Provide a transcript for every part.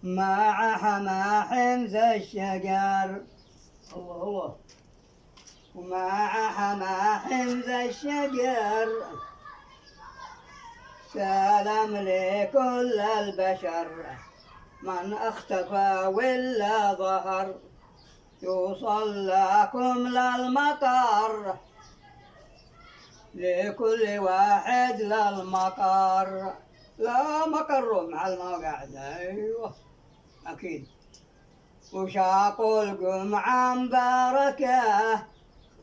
مع حما حمز الشجر. الله الله. ومع حما حمز الشجر سلام لكل البشر، من اختفى ولا ظهر يوصل لكم للمطر، لكل واحد للمقر. لا مقر مع المقعد. ايوه اكيد. وشاقوا الجمعة مباركة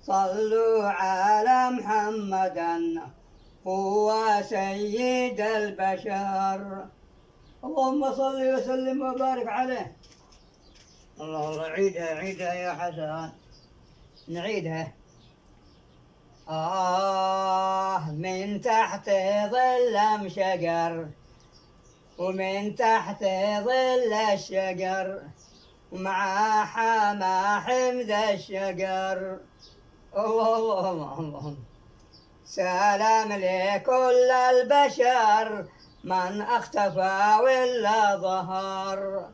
صلوا على محمدا هو سيد البشر. اللهم صل وسلم وبارك عليه. الله الله. عيدها عيدها يا حسن، نعيدها. من تحت ظل شجر، ومن تحت ظل الشجر مع حما حمد الشجر. الله الله الله الله. سلام لكل البشر، من اختفى ولا ظهر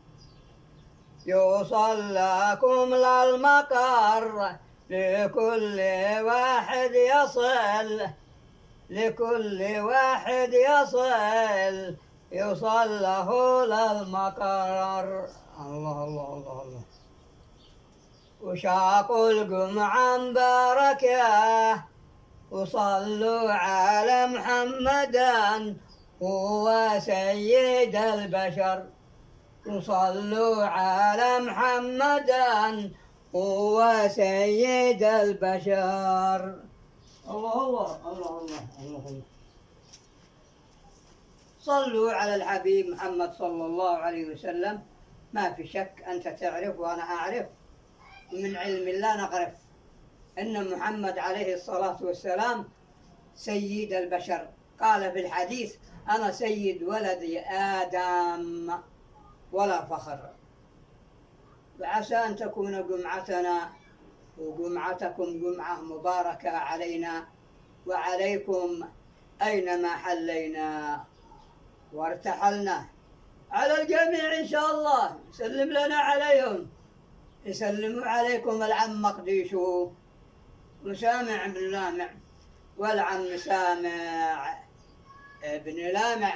يوصل لكم للمقر، لكل واحد يصل، لكل واحد يصل، يوصل له للمقر. الله الله الله الله. وشاقوا الجمعة مباركة وصلوا على محمدا هو سيد البشر، وصلوا على محمدا هو سيد البشر. الله الله الله الله الله. صلوا على الحبيب محمد صلى الله عليه وسلم. ما في شك أنت تعرف وأنا أعرف، ومن علم الله نقرف أن محمد عليه الصلاة والسلام سيد البشر. قال في الحديث: أنا سيد ولد آدم ولا فخر. وعسى أن تكون جمعتنا وجمعتكم جمعة مباركة علينا وعليكم أينما حلينا وارتحلنا. على الجميع إن شاء الله. سلم لنا عليهم، يسلموا عليكم العم مقديشو وسامع بن لامع والعم سامع ابن لامع.